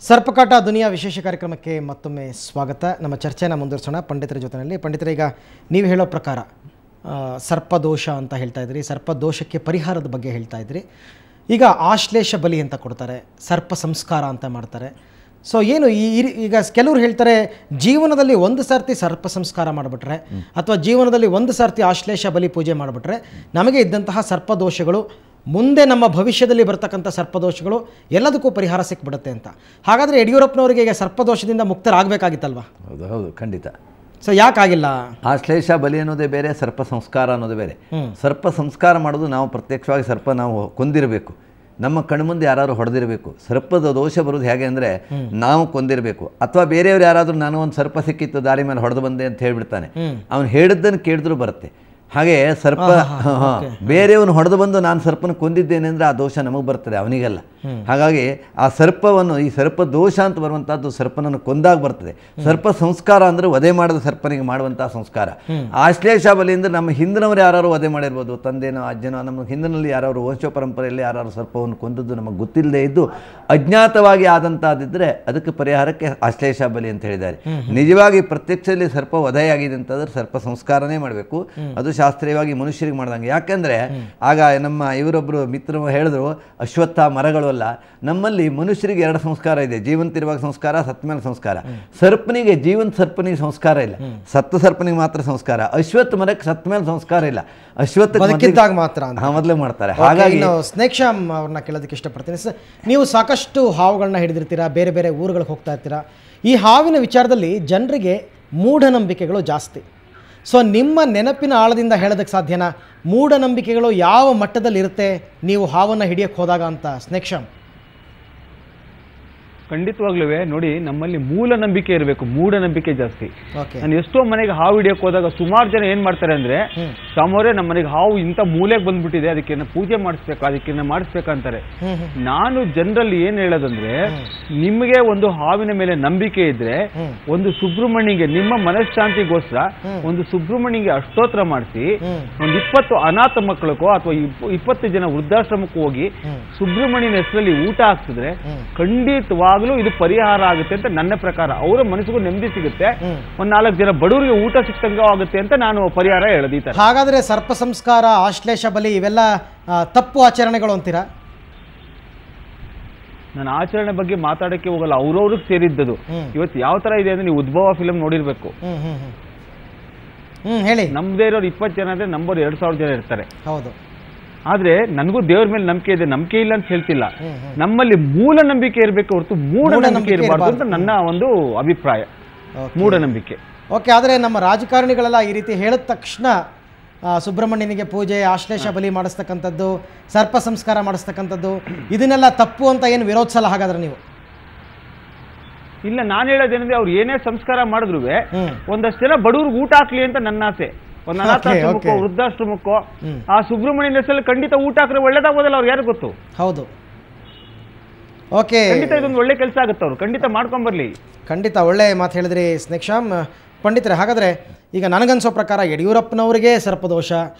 ಸರ್ಪಕಾಟ ದುನಿಯಾ ವಿಶೇಷ ಕಾರ್ಯಕ್ರಮಕ್ಕೆ ಮತ್ತೊಮ್ಮೆ ಸ್ವಾಗತ. ನಮ್ಮ ಚರ್ಚೆನ ಮುಂದುವರಿಸೋಣ ಪಂಡಿತರ ಜೊತೆಯಲ್ಲಿ. ಪಂಡಿತರ, ಈಗ ನೀವು ಹೇಳೋ ಪ್ರಕಾರ ಸರ್ಪದೋಷ ಅಂತ ಹೇಳ್ತಾ ಇದ್ರಿ, ಸರ್ಪದೋಷಕ್ಕೆ ಪರಿಹಾರದ ಬಗ್ಗೆ ಹೇಳ್ತಾ ಇದ್ರಿ. ಈಗ ಆಶ್ಲೇಷ ಬಲಿ ಅಂತ ಕೊಡ್ತಾರೆ, ಸರ್ಪ ಸಂಸ್ಕಾರ ಅಂತ ಮಾಡ್ತಾರೆ. ಸೊ ಏನು ಈಗ ಕೆಲವರು ಹೇಳ್ತಾರೆ ಜೀವನದಲ್ಲಿ ಒಂದು ಸರ್ತಿ ಸರ್ಪ ಸಂಸ್ಕಾರ ಮಾಡಿಬಿಟ್ರೆ ಅಥವಾ ಜೀವನದಲ್ಲಿ ಒಂದು ಸರ್ತಿ ಆಶ್ಲೇಷ ಬಲಿ ಪೂಜೆ ಮಾಡಿಬಿಟ್ರೆ ನಮಗೆ ಇದ್ದಂತಹ ಸರ್ಪದೋಷಗಳು ಮುಂದೆ ನಮ್ಮ ಭವಿಷ್ಯದಲ್ಲಿ ಬರ್ತಕ್ಕಂಥ ಸರ್ಪದೋಷಗಳು ಎಲ್ಲದಕ್ಕೂ ಪರಿಹಾರ ಸಿಕ್ಬಿಡುತ್ತೆ ಅಂತ. ಹಾಗಾದರೆ ಯಡಿಯೂರಪ್ಪನವರಿಗೆ ಈಗ ಸರ್ಪದೋಷದಿಂದ ಮುಕ್ತರಾಗಬೇಕಾಗಿತ್ತಲ್ವಾ? ಹೌದು ಹೌದು, ಖಂಡಿತ. ಸೊ ಯಾಕಾಗಿಲ್ಲ? ಆಶ್ಲೇಷ ಬಲಿ ಅನ್ನೋದೇ ಬೇರೆ, ಸರ್ಪ ಸಂಸ್ಕಾರ ಅನ್ನೋದೇ ಬೇರೆ. ಸರ್ಪ ಸಂಸ್ಕಾರ ಮಾಡೋದು ನಾವು ಪ್ರತ್ಯಕ್ಷವಾಗಿ ಸರ್ಪ ನಾವು ಕೊಂದಿರಬೇಕು, ನಮ್ಮ ಕಣ್ಮುಂದೆ ಯಾರು ಹೊಡೆದಿರಬೇಕು. ಸರ್ಪದ ದೋಷ ಬರೋದು ಹೇಗೆ ಅಂದರೆ ನಾವು ಕೊಂದಿರಬೇಕು, ಅಥವಾ ಬೇರೆಯವ್ರು ಯಾರಾದರೂ ನಾನು ಒಂದು ಸರ್ಪ ಸಿಕ್ಕಿತ್ತು ದಾರಿ ಮೇಲೆ ಹೊಡೆದು ಬಂದೆ ಅಂತ ಹೇಳ್ಬಿಡ್ತಾನೆ, ಅವ್ನು ಹೇಳಿದ್ದನ್ನು ಕೇಳಿದ್ರು ಬರುತ್ತೆ. ಹಾಗೆ ಸರ್ಪ ಬೇರೆಯವನು ಹೊಡೆದು ಬಂದು ನಾನು ಸರ್ಪನ ಕೊಂದಿದ್ದೇನೆ ಅಂದರೆ ಆ ದೋಷ ನಮಗೆ ಬರ್ತದೆ, ಅವನಿಗೆಲ್ಲ. ಹಾಗಾಗಿ ಆ ಸರ್ಪವನ್ನು, ಈ ಸರ್ಪ ದೋಷ ಅಂತ ಬರುವಂಥದ್ದು ಸರ್ಪನನ್ನು ಕೊಂದಾಗ ಬರ್ತದೆ. ಸರ್ಪ ಸಂಸ್ಕಾರ ಅಂದರೆ ವಧೆ ಮಾಡಿದ ಸರ್ಪನಿಗೆ ಮಾಡುವಂಥ ಸಂಸ್ಕಾರ. ಆಶ್ಲೇಷ ಬಲಿ ಅಂದರೆ ನಮ್ಮ ಹಿಂದಿನವರು ಯಾರು ವಧೆ ಮಾಡಿರ್ಬೋದು, ತಂದೆನೋ ಅಜ್ಜನೋ, ನಮ್ಮ ಹಿಂದಿನಲ್ಲಿ ಯಾರು ವಂಶ ಪರಂಪರೆಯಲ್ಲಿ ಯಾರು ಸರ್ಪವನ್ನು ಕೊಂದದ್ದು ನಮಗೆ ಗೊತ್ತಿಲ್ಲದೆ ಇದ್ದು ಅಜ್ಞಾತವಾಗಿ ಆದಂಥದ್ದಿದ್ದರೆ ಅದಕ್ಕೆ ಪರಿಹಾರಕ್ಕೆ ಆಶ್ಲೇಷ ಬಲಿ ಅಂತ ಹೇಳಿದ್ದಾರೆ. ನಿಜವಾಗಿ ಪ್ರತ್ಯಕ್ಷದಲ್ಲಿ ಸರ್ಪ ವಧೆಯಾಗಿದೆ ಅಂತಂದ್ರೆ ಸರ್ಪ ಸಂಸ್ಕಾರನೇ ಮಾಡಬೇಕು. ಅದು ಶಾಸ್ತ್ರೀಯವಾಗಿ ಮನುಷ್ಯರಿಗೆ ಮಾಡ್ದಂಗೆ. ಯಾಕೆಂದರೆ ಆಗ ನಮ್ಮ ಇವರೊಬ್ಬರು ಮಿತ್ರರು ಹೇಳಿದ್ರು, ಅಶ್ವತ್ಥ ಮರಗಳು ಅಲ್ಲ, ನಮ್ಮಲ್ಲಿ ಮನುಷ್ಯರಿಗೆ ಎರಡು ಸಂಸ್ಕಾರ ಇದೆ, ಜೀವಂತಿರುವಾಗ ಸಂಸ್ಕಾರ, ಸತ್ತ ಮೇಲೆ ಸಂಸ್ಕಾರ. ಸರ್ಪನಿಗೆ ಜೀವಂತ ಸರ್ಪನಿಗೆ ಸಂಸ್ಕಾರ ಇಲ್ಲ, ಸತ್ತ ಸರ್ಪನಿಗೆ ಮಾತ್ರ ಸಂಸ್ಕಾರ. ಅಶ್ವತ್ಥ ಮರಕ್ಕೆ ಸತ್ತ ಮೇಲೆ ಸಂಸ್ಕಾರ ಇಲ್ಲ, ಅಶ್ವತ್ಥ ಮಾತ್ರ ಮೊದಲೇ ಮಾಡ್ತಾರೆ. ಹಾಗಾಗಿ ಸ್ನೇಕ್ ಶ್ಯಾಮ್ ಅವ್ರನ್ನ ಕೇಳೋದಕ್ಕೆ ಇಷ್ಟಪಡ್ತೀನಿ ಸರ್. ನೀವು ಸಾಕಷ್ಟು ಹಾವುಗಳನ್ನ ಹಿಡಿದಿರ್ತೀರಾ, ಬೇರೆ ಬೇರೆ ಊರುಗಳಿಗೆ ಹೋಗ್ತಾ ಇರ್ತೀರಾ. ಈ ಹಾವಿನ ವಿಚಾರದಲ್ಲಿ ಜನರಿಗೆ ಮೂಢನಂಬಿಕೆಗಳು ಜಾಸ್ತಿ. ಸೊ ನಿಮ್ಮ ನೆನಪಿನ ಆಳದಿಂದ ಹೇಳೋದಕ್ಕೆ ಸಾಧ್ಯನಾ ಮೂಢನಂಬಿಕೆಗಳು ಯಾವ ಮಟ್ಟದಲ್ಲಿ ಇರುತ್ತೆ ನೀವು ಹಾವನ್ನು ಹಿಡಿಯೋಕ್ಕೆ ಹೋದಾಗ ಅಂತ? ಸ್ನೇಕ್ ಶ್ಯಾಮ್. ಖಂಡಿತವಾಗ್ಲೂ ನೋಡಿ, ನಮ್ಮಲ್ಲಿ ಮೂಢನಂಬಿಕೆ ಇರಬೇಕು, ಮೂಢನಂಬಿಕೆ ಜಾಸ್ತಿ. ನಾನು ಎಷ್ಟೋ ಮನೆಗೆ ಹಾವು ಹಿಡಿಯೋಕೆ ಹೋದಾಗ ಸುಮಾರು ಜನ ಏನ್ ಮಾಡ್ತಾರೆ ಅಂದ್ರೆ, ಸಾಮೋರೆ ನಮ್ಮ ಮನೆಗೆ ಹಾವು ಇಂಥ ಮೂಲೆಗೆ ಬಂದ್ಬಿಟ್ಟಿದೆ, ಅದಕ್ಕೆ ಪೂಜೆ ಮಾಡಿಸ್ಬೇಕು, ಅದಕ್ಕೆ ಮಾಡಿಸ್ಬೇಕಂತಾರೆ. ನಾನು ಜನರಲ್ಲಿ ಏನ್ ಹೇಳೋದಂದ್ರೆ, ನಿಮಗೆ ಒಂದು ಹಾವಿನ ಮೇಲೆ ನಂಬಿಕೆ ಇದ್ರೆ ಒಂದು ಸುಬ್ರಹ್ಮಣ್ಯಗೆ ನಿಮ್ಮ ಮನಃಶಾಂತಿಗೋಸ್ಕರ ಒಂದು ಸುಬ್ರಹ್ಮಣ್ಯಗೆ ಅಷ್ಟೋತ್ರ ಮಾಡಿಸಿ, ಒಂದು 20 ಅನಾಥ ಮಕ್ಕಳಿಗೋ ಅಥವಾ 20 ಜನ ವೃದ್ಧಾಶ್ರಮಕ್ಕೂ ಹೋಗಿ ಸುಬ್ರಹ್ಮಣ್ಯನ ಹೆಸರಲ್ಲಿ ಊಟ ಹಾಕ್ಸಿದ್ರೆ ಖಂಡಿತವಾಗ್ಲೂ ಇದು ಪರಿಹಾರ ಆಗುತ್ತೆ ಅಂತ ನನ್ನ ಪ್ರಕಾರ. ಅವರ ಮನಸ್ಸಿಗೂ ನೆಮ್ಮದಿ ಸಿಗುತ್ತೆ, ಒಂದ್ 4 ಜನ ಬಡವರಿಗೆ ಊಟ ಸಿಕ್ಕಂಗ ಆಗುತ್ತೆ ಅಂತ ನಾನು ಪರಿಹಾರ ಹೇಳೋದು. ಹಾಗಾದ್ರೆ ಸರ್ಪ ಸಂಸ್ಕಾರ, ಆಶ್ಲೇಷ ಬಲಿ ಇವೆಲ್ಲ ತಪ್ಪು ಆಚರಣೆಗಳು ಅಂತೀರಾ? ನಾನು ಆಚರಣೆ ಬಗ್ಗೆ ಮಾತಾಡಕ್ಕೆ ಹೋಗಲ್ಲ, ಅವ್ರವ್ರಿಗೆ ಸೇರಿದ್ದದು. ಇವತ್ತು ಯಾವ ತರ ಇದೆ ಅಂದ್ರೆ, ನೀವು ಉದ್ಭವ ಫಿಲಂ ನೋಡಿರ್ಬೇಕು. ಹೇಳಿ. ನಮ್ದೇ ಇರೋರು 20 ಜನ ಅಂದ್ರೆ ನಂಬೋರು 2000 ಜನ ಇರ್ತಾರೆ. ಹೌದು. ಆದ್ರೆ ನನಗೂ ದೇವ್ರ ಮೇಲೆ ನಂಬಿಕೆ ಇದೆ, ನಂಬಿಕೆ ಇಲ್ಲ ಅಂತ ಹೇಳ್ತಿಲ್ಲ. ನಮ್ಮಲ್ಲಿ ಮೂಲ ನಂಬಿಕೆ ಇರಬೇಕು ಹೊರತು ಮೂಢನಂಬಿಕೆ ಇರಬಾರ್ದು ಅಂತ ನನ್ನ ಒಂದು ಅಭಿಪ್ರಾಯ. ಮೂಢನಂಬಿಕೆ ಓಕೆ. ಆದರೆ ನಮ್ಮ ರಾಜಕಾರಣಿಗಳೆಲ್ಲ ಈ ರೀತಿ ಹೇಳಿದ ತಕ್ಷಣ ಸುಬ್ರಹ್ಮಣ್ಯನಿಗೆ ಪೂಜೆ, ಆಶ್ಲೇಷ ಬಲಿ ಮಾಡಿಸ್ತಕ್ಕಂಥದ್ದು, ಸರ್ಪ ಸಂಸ್ಕಾರ ಮಾಡಿಸ್ತಕ್ಕಂಥದ್ದು, ಇದನ್ನೆಲ್ಲ ತಪ್ಪು ಅಂತ ಏನು ವಿರೋಧಿಸಲ್ಲ ಹಾಗಾದ್ರೆ ನೀವು? ಇಲ್ಲ, ನಾನು ಹೇಳೋದೇನಂದ್ರೆ, ಅವ್ರು ಏನೇ ಸಂಸ್ಕಾರ ಮಾಡಿದ್ರು ಒಂದಷ್ಟು ಜನ ಬಡವ್ರಿಗೆ ಊಟ ಹಾಕ್ಲಿ ಅಂತ ನನ್ನ ಆಸೆ. ಒಂದು ಅನಾಥಾಶ್ರಮಕ್ಕೋ ವೃದ್ಧಾಶ್ರಮಕ್ಕೋ ಆ ಸುಬ್ರಹ್ಮಣ್ಯನ ಹೆಸರಲ್ಲಿ ಖಂಡಿತ ಊಟ ಹಾಕ್ರೆ ಒಳ್ಳೇದಾಗೋದಲ್ಲ, ಅವ್ರು ಯಾರು ಗೊತ್ತು? ಹೌದು. ಓಕೆ, ಖಂಡಿತ ಇದೊಂದು ಒಳ್ಳೆ ಕೆಲಸ ಆಗುತ್ತೆ, ಅವ್ರು ಖಂಡಿತ ಮಾಡ್ಕೊಂಬರ್ಲಿ. ಖಂಡಿತ ಒಳ್ಳೆ ಮಾತು ಹೇಳಿದ್ರಿ ಸ್ನೇಕ್ ಶ್ಯಾಮ್. ಪಂಡಿತರೆ, ಹಾಗಾದರೆ ಈಗ ನನಗನ್ಸೋ ಪ್ರಕಾರ ಯಡಿಯೂರಪ್ಪನವರಿಗೆ ಸರ್ಪದೋಷ,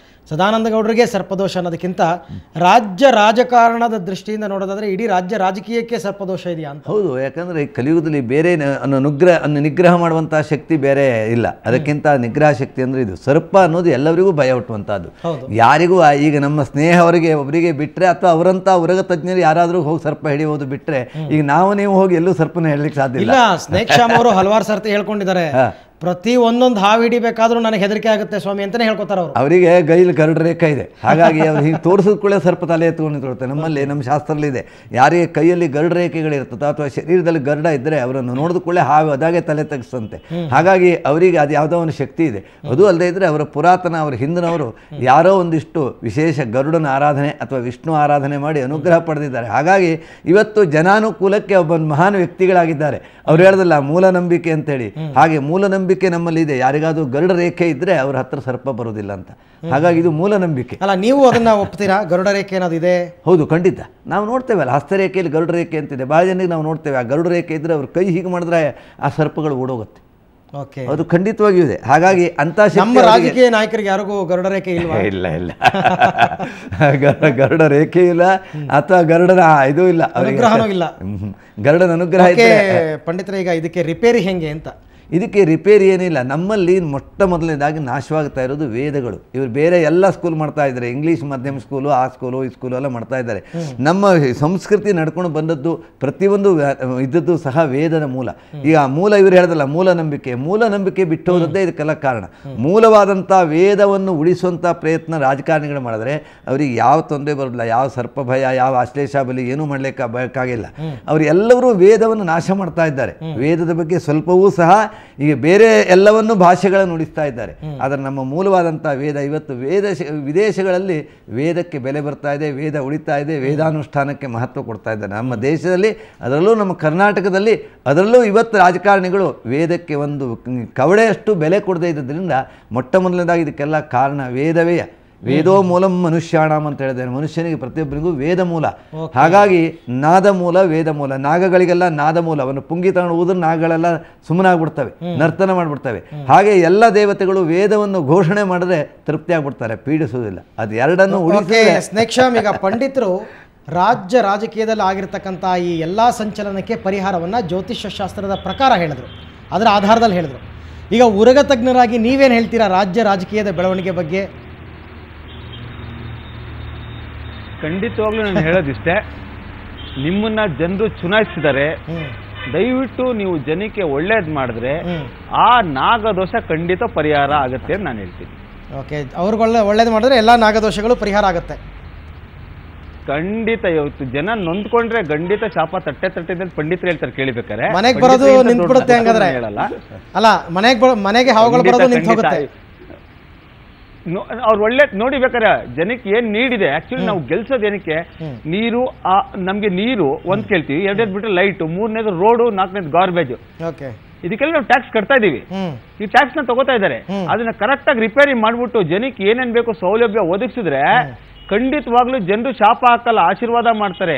ಸದಾನಂದ ಗೌಡರಿಗೆ ಸರ್ಪದೋಷ ಅನ್ನೋದಕ್ಕಿಂತ ರಾಜ್ಯ ರಾಜಕಾರಣದ ದೃಷ್ಟಿಯಿಂದ ನೋಡೋದಾದ್ರೆ ಇಡೀ ರಾಜ್ಯ ರಾಜಕೀಯಕ್ಕೆ ಸರ್ಪದೋಷ ಇದೆಯಾ ಅಂತ? ಹೌದು. ಯಾಕಂದರೆ ಈ ಕಲಿಯುಗದಲ್ಲಿ ಬೇರೆ ನಿಗ್ರಹ ಮಾಡುವಂಥ ಶಕ್ತಿ ಬೇರೆ ಇಲ್ಲ, ಅದಕ್ಕಿಂತ ನಿಗ್ರಹ ಶಕ್ತಿ ಅಂದರೆ ಇದು. ಸರ್ಪ ಅನ್ನೋದು ಎಲ್ಲರಿಗೂ ಭಯ ಹುಟ್ಟುವಂಥದ್ದು. ಯಾರಿಗೂ ಈಗ ನಮ್ಮ ಸ್ನೇಹ ಒಬ್ಬರಿಗೆ ಬಿಟ್ಟರೆ, ಅಥವಾ ಅವರಂಥ ಉರಗ ತಜ್ಞರು ಯಾರಾದರೂ ಹೋಗಿ ಸರ್ಪ ಹಿಡಿಯೋದು ಬಿಟ್ಟರೆ, ಈಗ ನೀವು ಹೋಗಿ ಎಲ್ಲೂ ಸರ್ಪನ ಹೇಳಲಿಕ್ಕೆ ಸಾಧ್ಯ ಇಲ್ಲ. ಸ್ನೇಕ್ ಶ್ಯಾಮ್ ಅವರು ಹಲವಾರು ಸರ್ತಿ ಹೇಳ್ಕೊಂಡಿದ್ದಾರೆ, ಪ್ರತಿ ಒಂದೊಂದು ಹಾವು ಹಿಡಿಬೇಕಾದ್ರೂ ನನಗೆ ಹೆದರಿಕೆ ಆಗುತ್ತೆ ಸ್ವಾಮಿ ಅಂತಾನೆ ಹೇಳ್ಕೊತಾರೆ ಅವರು. ಅವರಿಗೆ ಗೈಲಿ ಗರುಡ ರೇಖೆ ಇದೆ, ಹಾಗಾಗಿ ಅವ್ರು ಹೀಗೆ ತೋರಿಸಿದ ಕೂಡಲೇ ಸರ್ಪ ತಲೆ ಎತ್ಕೊಂಡು ನಿಂತ್ಕೊಳ್ತಾರೆ. ನಮ್ಮಲ್ಲಿ ನಮ್ಮ ಶಾಸ್ತ್ರದಲ್ಲಿ ಇದೆ, ಯಾರಿಗೆ ಕೈಯಲ್ಲಿ ಗರುಡ ರೇಖೆಗಳಿರ್ತದೆ ಅಥವಾ ಶರೀರದಲ್ಲಿ ಗರುಡ ಇದ್ದರೆ ಅವರನ್ನು ನೋಡಿದ ಕೂಡಲೇ ಹಾವು ಅದಾಗೆ ತಲೆ ತೆಗೆಸ್ತಂತೆ. ಹಾಗಾಗಿ ಅವರಿಗೆ ಅದು ಯಾವುದೋ ಒಂದು ಶಕ್ತಿ ಇದೆ. ಅದು ಅಲ್ಲದೆ ಇದ್ದರೆ ಅವರ ಪುರಾತನ, ಅವರ ಹಿಂದಿನವರು ಯಾರೋ ಒಂದಿಷ್ಟು ವಿಶೇಷ ಗರುಡನ ಆರಾಧನೆ ಅಥವಾ ವಿಷ್ಣು ಆರಾಧನೆ ಮಾಡಿ ಅನುಗ್ರಹ ಪಡೆದಿದ್ದಾರೆ. ಹಾಗಾಗಿ ಇವತ್ತು ಜನಾನುಕೂಲಕ್ಕೆ ಒಬ್ಬ ಮಹಾನ್ ವ್ಯಕ್ತಿಗಳಾಗಿದ್ದಾರೆ. ಅವ್ರು ಹೇಳೋದಲ್ಲ ಮೂಢನಂಬಿಕೆ ಅಂತೇಳಿ, ಹಾಗೆ ಮೂಢನಂಬಿಕೆ ನಮ್ಮಲ್ಲಿ ಇದೆ. ಯಾರಿಗಾದ್ರೂ ಗರುಡ ರೇಖೆ ಇದ್ರೆ ಅವ್ರ ಹತ್ರ ಸರ್ಪ ಬರೋದಿಲ್ಲ ಅಂತ. ಹಾಗಾಗಿ ಇದು ಮೂಢನಂಬಿಕೆ ಅಲ್ಲ. ನೀವು ಅದನ್ನ ಒಪ್ತೀರಾ? ಗರುಡ ರೇಖೆ ಏನಾದ್ರು ಇದೆ? ಹೌದು, ಖಂಡಿತ. ನಾವು ನೋಡ್ತೇವಲ್ಲ, ಹಸ್ತರೇಖೆಯಲ್ಲಿ ಗರುಡ ರೇಖೆ ಅಂತಿದೆ, ಭಾಳ ಜನರಿಗೆ ನಾವು ನೋಡ್ತೇವೆ. ಆ ಗರುಡ ರೇಖೆ ಇದ್ರೆ ಅವ್ರ ಕೈ ಹೀಗೆ ಮಾಡಿದ್ರೆ ಆ ಸರ್ಪಗಳು ಓಡೋಗುತ್ತೆ. ಓಕೆ, ಅದು ಖಂಡಿತವಾಗಿಯೂ ಇದೆ. ಹಾಗಾಗಿ ಅಂತ ನಮ್ಮ ರಾಜಕೀಯ ನಾಯಕರಿಗೆ ಯಾರಿಗೂ ಗರುಡ ರೇಖೆ ಇಲ್ವಾ? ಇಲ್ಲ ಇಲ್ಲ ಗರುಡ ರೇಖೆ ಇಲ್ಲ ಅಥವಾ ಗರುಡನ ಇದು ಇಲ್ಲ, ಅನುಗ್ರಹನೂ ಇಲ್ಲ. ಗರುಡನ ಅನುಗ್ರಹ ಇದೆ. ಪಂಡಿತರೆ, ಈಗ ಇದಕ್ಕೆ ರಿಪೇರಿ ಹೆಂಗೆ ಅಂತ? ಇದಕ್ಕೆ ರಿಪೇರಿ ಏನಿಲ್ಲ. ನಮ್ಮಲ್ಲಿ ಮೊಟ್ಟ ಮೊದಲನೇದಾಗಿ ನಾಶವಾಗ್ತಾ ಇರೋದು ವೇದಗಳು. ಇವರು ಬೇರೆ ಎಲ್ಲ ಸ್ಕೂಲ್ ಮಾಡ್ತಾ ಇದ್ದಾರೆ, ಇಂಗ್ಲೀಷ್ ಮಾಧ್ಯಮ ಸ್ಕೂಲು, ಆ ಸ್ಕೂಲು ಈ ಸ್ಕೂಲು ಎಲ್ಲ ಮಾಡ್ತಾ ಇದ್ದಾರೆ. ನಮ್ಮ ಸಂಸ್ಕೃತಿ ನಡ್ಕೊಂಡು ಬಂದದ್ದು ಪ್ರತಿಯೊಂದು ಇದ್ದದ್ದು ಸಹ ವೇದದ ಮೂಲ. ಈಗ ಮೂಲ ಇವರು ಹೇಳ್ದಲ್ಲ, ಮೂಲ ನಂಬಿಕೆ ಬಿಟ್ಟು ಹೋದದ್ದೇ ಇದಕ್ಕೆಲ್ಲ ಕಾರಣ. ಮೂಲವಾದಂಥ ವೇದವನ್ನು ಉಳಿಸುವಂಥ ಪ್ರಯತ್ನ ರಾಜಕಾರಣಿಗಳು ಮಾಡಿದ್ರೆ ಅವರಿಗೆ ಯಾವ ತೊಂದರೆ ಬರೋದಿಲ್ಲ. ಯಾವ ಸರ್ಪ ಭಯ, ಯಾವ ಆಶ್ಲೇಷ ಬಲಿ ಏನೂ ಮಾಡಲಿಕ್ಕೆ ಬೇಕಾಗಿಲ್ಲ. ಅವರು ಎಲ್ಲರೂ ವೇದವನ್ನು ನಾಶ ಮಾಡ್ತಾ ಇದ್ದಾರೆ. ವೇದದ ಬಗ್ಗೆ ಸ್ವಲ್ಪವೂ ಸಹ ಈಗ ಬೇರೆ ಎಲ್ಲವನ್ನು ಭಾಷೆಗಳನ್ನು ನುಡಿಸ್ತಾ ಇದ್ದಾರೆ. ಆದರೆ ನಮ್ಮ ಮೂಲವಾದಂಥ ವೇದ ಇವತ್ತು ವಿದೇಶಗಳಲ್ಲಿ ವೇದಕ್ಕೆ ಬೆಲೆ ಬರ್ತಾ ಇದೆ, ವೇದ ಉಳಿತಾ ಇದೆ, ವೇದಾನುಷ್ಠಾನಕ್ಕೆ ಮಹತ್ವ ಕೊಡ್ತಾ ಇದ್ದಾರೆ. ನಮ್ಮ ದೇಶದಲ್ಲಿ, ಅದರಲ್ಲೂ ನಮ್ಮ ಕರ್ನಾಟಕದಲ್ಲಿ, ಅದರಲ್ಲೂ ಇವತ್ತು ರಾಜಕಾರಣಿಗಳು ವೇದಕ್ಕೆ ಒಂದು ಕವಡೆಯಷ್ಟು ಬೆಲೆ ಕೊಡದೇ ಇದ್ದರಿಂದ ಮೊಟ್ಟ ಮೊದಲನೇದಾಗಿ ಇದಕ್ಕೆಲ್ಲ ಕಾರಣ ವೇದವೇ. ವೇದೋ ಮೂಲಂ ಮನುಷ್ಯಾಣಂ ಅಂತ ಹೇಳಿದ್ದೇನೆ. ಮನುಷ್ಯನಿಗೆ ಪ್ರತಿಯೊಬ್ಬರಿಗೂ ವೇದ ಮೂಲ. ಹಾಗಾಗಿ ನಾದ ಮೂಲ, ವೇದ ಮೂಲ. ನಾಗಗಳಿಗೆಲ್ಲ ನಾದ ಮೂಲ. ಅವನು ಪುಂಗಿ ತಗೊಂಡು ಊದ್ರೆ ನಾಗಗಳೆಲ್ಲ ಸುಮ್ಮನಾಗ್ಬಿಡ್ತವೆ, ನರ್ತನ ಮಾಡಿಬಿಡ್ತವೆ. ಹಾಗೆ ಎಲ್ಲ ದೇವತೆಗಳು ವೇದವನ್ನು ಘೋಷಣೆ ಮಾಡಿದ್ರೆ ತೃಪ್ತಿ ಆಗ್ಬಿಡ್ತಾರೆ, ಪೀಡಿಸುವುದಿಲ್ಲ. ಅದು ಎರಡನ್ನು ಸ್ನೇಕ್ಷಾಮ್, ಈಗ ಪಂಡಿತರು ರಾಜಕೀಯದಲ್ಲಿ ಆಗಿರ್ತಕ್ಕಂಥ ಈ ಎಲ್ಲ ಸಂಚಲನಕ್ಕೆ ಪರಿಹಾರವನ್ನು ಜ್ಯೋತಿಷ್ಯ ಶಾಸ್ತ್ರದ ಪ್ರಕಾರ ಹೇಳಿದ್ರು, ಅದರ ಆಧಾರದಲ್ಲಿ ಹೇಳಿದ್ರು. ಈಗ ಉರಗ ತಜ್ಞರಾಗಿ ನೀವೇನು ಹೇಳ್ತೀರಾ ರಾಜಕೀಯದ ಬೆಳವಣಿಗೆ ಬಗ್ಗೆ? ಖಂಡಿತವಾಗ್ಲೂ ನಾನು ಹೇಳೋದಿಷ್ಟೇ, ನಿಮ್ಮನ್ನ ಜನರು ಚುನಾಯಿಸಿದ್ದಾರೆ, ದಯವಿಟ್ಟು ನೀವು ಜನಕ್ಕೆ ಒಳ್ಳೇದು ಮಾಡಿದ್ರೆ ಆ ನಾಗದೋಷ ಖಂಡಿತ ಪರಿಹಾರ ಆಗುತ್ತೆ ಅಂತ ನಾನು ಹೇಳ್ತೀನಿ. ಓಕೆ, ಅವ್ರಿಗೆ ಒಳ್ಳೇದು ಮಾಡಿದ್ರೆ ಎಲ್ಲ ನಾಗದೋಷಗಳು ಪರಿಹಾರ ಆಗುತ್ತೆ ಖಂಡಿತ. ಇವತ್ತು ಜನ ನೊಂದ್ಕೊಂಡ್ರೆ ಖಂಡಿತ ಶಾಪ ತಟ್ಟೆ ಪಂಡಿತರು ಹೇಳ್ತಾರೆ, ಕೇಳಿಬೇಕಾರೆ. ಮನೆಗೆ ಬರೋದು ನಿಂತ್ಬಿಡುತ್ತೆ ಹಂಗಾದ್ರೆ ಹೇಳಲ್ಲ ಅಲ್ಲ, ಮನೆಗೆ ಹಾವುಗಳು ಬರೋದು ನಿಂತು ಹೋಗುತ್ತೆ. ಅವ್ರು ಒಳ್ಳೆ ನೋಡಿ ಬೇಕಾರೆ ಜನಕ್ಕೆ ಏನ್ ನೀಡಿದೆ. ಆಕ್ಚುಲಿ ನಾವು ಗೆಲ್ಸೋದು ಏನಕ್ಕೆ, ನೀರು, ನಮ್ಗೆ ನೀರು ಒಂದ್ ಕೇಳ್ತೀವಿ, ಎರಡನೇದು ಬಿಟ್ರೆ ಲೈಟ್, ಮೂರನೇದು ರೋಡು, ನಾಲ್ಕನೇದು ಗಾರ್ಬೇಜ್. ಇದಕ್ಕೆಲ್ಲ ನಾವು ಟ್ಯಾಕ್ಸ್ ಕಟ್ತಾ ಇದೀವಿ. ಈ ಟ್ಯಾಕ್ಸ್ ನ ತಗೋತಾ ಇದಾರೆ. ಅದನ್ನ ಕರೆಕ್ಟ್ ಆಗಿ ರಿಪೇರಿ ಮಾಡ್ಬಿಟ್ಟು ಜನಕ್ಕೆ ಏನೇನ್ ಬೇಕು ಸೌಲಭ್ಯ ಒದಗಿಸಿದ್ರೆ ಖಂಡಿತವಾಗ್ಲೂ ಜನರು ಶಾಪ ಹಾಕಲ್ಲ, ಆಶೀರ್ವಾದ ಮಾಡ್ತಾರೆ.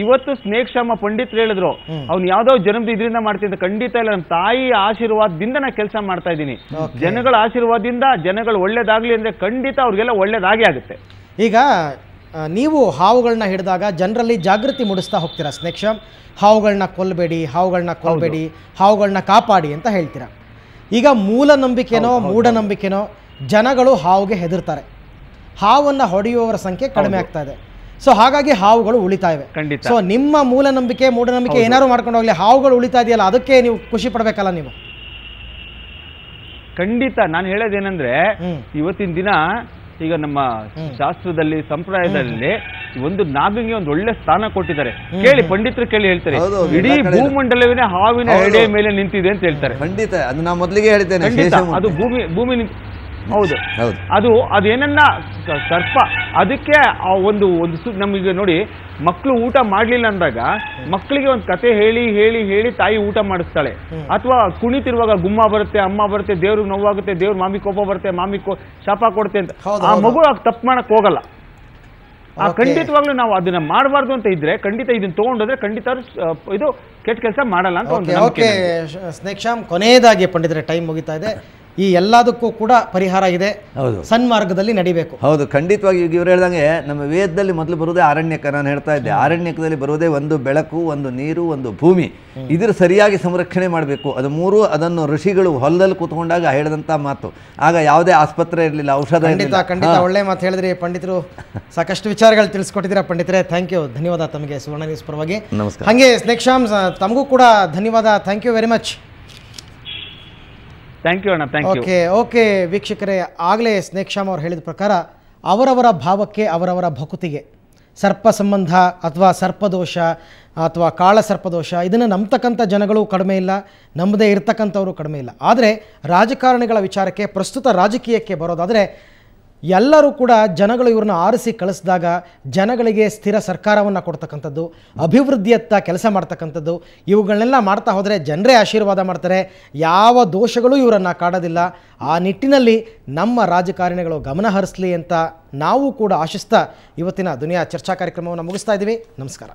ಇವತ್ತು ಸ್ನೇಕ್ಷಾಮ ಪಂಡಿತರು ಹೇಳಿದ್ರು, ಅವ್ನು ಯಾವ್ದೋ ಜನ್ಮದ ಇದರಿಂದ ಮಾಡ್ತಿದ್ದ. ಖಂಡಿತ ಇಲ್ಲ, ನಮ್ಮ ತಾಯಿ ಆಶೀರ್ವಾದದಿಂದ ನಾ ಕೆಲಸ ಮಾಡ್ತಾ ಇದ್ದೀನಿ. ಜನಗಳ ಆಶೀರ್ವಾದದಿಂದ ಜನಗಳು ಒಳ್ಳೇದಾಗ್ಲಿ ಅಂದ್ರೆ ಖಂಡಿತ ಅವ್ರಿಗೆಲ್ಲ ಒಳ್ಳೇದಾಗೇ ಆಗುತ್ತೆ. ಈಗ ನೀವು ಹಾವುಗಳನ್ನ ಹಿಡಿದಾಗ ಜನರಲ್ಲಿ ಜಾಗೃತಿ ಮೂಡಿಸ್ತಾ ಹೋಗ್ತೀರಾ ಸ್ನೇಕ್ಷಾಮ್, ಹಾವುಗಳನ್ನ ಕೊಲ್ಲಬೇಡಿ, ಹಾವುಗಳನ್ನ ಕಾಪಾಡಿ ಅಂತ ಹೇಳ್ತೀರಾ. ಈಗ ಮೂಢನಂಬಿಕೆನೋ ಜನಗಳು ಹಾವುಗೆ ಹೆದರ್ತಾರೆ, ಹಾವನ್ನು ಹೊಡೆಯುವವರ ಸಂಖ್ಯೆ ಕಡಿಮೆ ಆಗ್ತಾ ಇದೆ. ಸೊ ಹಾಗಾಗಿ ಹಾವುಗಳು ಉಳಿತಾ ಇವೆ. ಸೊ ನಿಮ್ಮ ಮೂಢನಂಬಿಕೆ ಏನಾದ್ರು ಮಾಡ್ಕೊಂಡು ಹೋಗ್ಲಿ, ಹಾವುಗಳು ಉಳಿತಾ ಇದೆಯಲ್ಲ, ಅದಕ್ಕೆ ನೀವು ಖುಷಿ ಪಡ್ಬೇಕಲ್ಲ ನೀವು? ಖಂಡಿತ. ನಾನು ಹೇಳೋದೇನಂದ್ರೆ, ಇವತ್ತಿನ ದಿನ ಈಗ ನಮ್ಮ ಶಾಸ್ತ್ರದಲ್ಲಿ, ಸಂಪ್ರದಾಯದಲ್ಲಿ ಒಂದು ನಾಗಂಗೆ ಒಂದು ಒಳ್ಳೆ ಸ್ಥಾನ ಕೊಟ್ಟಿದ್ದಾರೆ. ಕೇಳಿ, ಪಂಡಿತರು ಕೇಳಿ ಹೇಳ್ತಾರೆ, ಇಡೀ ಭೂಮಂಡಲವೇ ಹಾವಿನ ಎಡೆ ಮೇಲೆ ನಿಂತಿದೆ ಅಂತ ಹೇಳ್ತಾರೆ. ಖಂಡಿತ, ಅದು ನಾ ಮೊದಲಿಗೆ ಹೇಳಿದ್ದೇನೆ. ಅದು ಭೂಮಿ ಹೌದು. ಅದೇನನ್ನ ಸರ್ಪ, ಅದಕ್ಕೆ ಒಂದು ನಮಗೆ ನೋಡಿ, ಮಕ್ಕಳು ಊಟ ಮಾಡ್ಲಿಲ್ಲ ಅಂದಾಗ ಮಕ್ಕಳಿಗೆ ಒಂದು ಕತೆ ಹೇಳಿ ತಾಯಿ ಊಟ ಮಾಡಿಸ್ತಾಳೆ. ಅಥವಾ ಕುಣಿತಿರುವಾಗ ಗುಮ್ಮ ಬರುತ್ತೆ, ಅಮ್ಮ ಬರುತ್ತೆ, ದೇವ್ರಿಗೆ ನೋವಾಗುತ್ತೆ, ದೇವ್ರ ಮಾಮಿ ಕೋಪ ಬರುತ್ತೆ, ಮಾಮಿ ಶಾಪ ಕೊಡುತ್ತೆ ಅಂತ ಆ ಮಗು ತಪ್ಪು ಮಾಡಕ್ ಹೋಗಲ್ಲ. ಖಂಡಿತವಾಗ್ಲೂ ನಾವು ಅದನ್ನ ಮಾಡಬಾರ್ದು ಅಂತ ಇದ್ರೆ ಖಂಡಿತ ಇದನ್ನ ತಗೊಂಡೋದ್ರೆ ಖಂಡಿತ ಇದು ಕೆಟ್ಟ ಕೆಲಸ ಮಾಡಲ್ಲ ಅಂತ. ಓಕೆ ಸ್ನೇಕ್ಷಾಮ್, ಕೊನೆಯದಾಗಿ ಪಂಡಿತರೆ ಟೈಮ್ ಮುಗಿತಾ ಇದೆ. ಈ ಎಲ್ಲದಕ್ಕೂ ಕೂಡ ಪರಿಹಾರ ಇದೆ, ಸನ್ಮಾರ್ಗದಲ್ಲಿ ನಡಿಬೇಕು. ಹೌದು, ಖಂಡಿತವಾಗಿ. ಈಗ ಇವ್ರು ಹೇಳ್ದಂಗೆ ನಮ್ಮ ವೇದದಲ್ಲಿ ಮೊದಲು ಬರುವುದೇ ಆರಣ್ಯಕ. ನಾನು ಹೇಳ್ತಾ ಇದ್ದೆ, ಆರಣ್ಯಕದಲ್ಲಿ ಬರುವುದೇ ಒಂದು ಬೆಳಕು, ಒಂದು ನೀರು, ಒಂದು ಭೂಮಿ. ಇದ್ರ ಸರಿಯಾಗಿ ಸಂರಕ್ಷಣೆ ಮಾಡಬೇಕು. ಅದು ಮೂರು, ಅದನ್ನು ಋಷಿಗಳು ಹೊಲದಲ್ಲಿ ಕೂತ್ಕೊಂಡಾಗ ಹೇಳಿದಂತ ಮಾತು. ಆಗ ಯಾವುದೇ ಆಸ್ಪತ್ರೆ ಇರಲಿಲ್ಲ, ಔಷಧ. ಖಂಡಿತ ಒಳ್ಳೆ ಮಾತು ಹೇಳಿದ್ರಿ ಪಂಡಿತರು. ಸಾಕಷ್ಟು ವಿಚಾರಗಳು ತಿಳಿಸ್ಕೊಟ್ಟಿದ್ದೀರಾ ಪಂಡಿತರೆ. ಥ್ಯಾಂಕ್ ಯು, ಧನ್ಯವಾದ ತಮಗೆ ಸುವರ್ಣ ನ್ಯೂಸ್ ಪರವಾಗಿ. ನಮಸ್ಕಾರ. ಹಾಗೆ ಸ್ನೇಕ್ಷಾಮ್, ತಮಗೂ ಕೂಡ ಧನ್ಯವಾದ. Thank you very much. Thank you ಅಣ್ಣ, ಥ್ಯಾಂಕ್ ಯು. ಓಕೆ ವೀಕ್ಷಕರೇ, ಆಗಲೇ ಸ್ನೇಕ್ಷಾಮ್ ಅವರು ಹೇಳಿದ ಪ್ರಕಾರ ಅವರವರ ಭಾವಕ್ಕೆ, ಅವರವರ ಭಕುತಿಗೆ ಸರ್ಪ ಸಂಬಂಧ ಅಥವಾ ಸರ್ಪದೋಷ ಅಥವಾ ಕಾಳ ಸರ್ಪದೋಷ ಇದನ್ನು ನಂಬತಕ್ಕಂಥ ಜನಗಳು ಕಡಿಮೆ ಇಲ್ಲ, ನಂಬದೇ ಇರತಕ್ಕಂಥವರು ಕಡಿಮೆ ಇಲ್ಲ. ಆದರೆ ರಾಜಕಾರಣಿಗಳ ವಿಚಾರಕ್ಕೆ, ಪ್ರಸ್ತುತ ರಾಜಕೀಯಕ್ಕೆ ಬರೋದಾದರೆ ಎಲ್ಲರೂ ಕೂಡ ಜನಗಳು ಇವ್ರನ್ನ ಆರಿಸಿ ಕಳಿಸಿದಾಗ ಜನಗಳಿಗೆ ಸ್ಥಿರ ಸರ್ಕಾರವನ್ನು ಕೊಡ್ತಕ್ಕಂಥದ್ದು, ಅಭಿವೃದ್ಧಿಯತ್ತ ಕೆಲಸ ಮಾಡ್ತಕ್ಕಂಥದ್ದು, ಇವುಗಳನ್ನೆಲ್ಲ ಮಾಡ್ತಾ ಹೋದರೆ ಜನರೇ ಆಶೀರ್ವಾದ ಮಾಡ್ತಾರೆ, ಯಾವ ದೋಷಗಳು ಇವರನ್ನು ಕಾಡೋದಿಲ್ಲ. ಆ ನಿಟ್ಟಿನಲ್ಲಿ ನಮ್ಮ ರಾಜಕಾರಣಿಗಳು ಗಮನ ಹರಿಸಲಿ ಅಂತ ನಾವು ಕೂಡ ಆಶಿಸ್ತಾ ಇವತ್ತಿನ ದುನಿಯಾ ಚರ್ಚಾ ಕಾರ್ಯಕ್ರಮವನ್ನು ಮುಗಿಸ್ತಾ ಇದ್ದೀವಿ. ನಮಸ್ಕಾರ.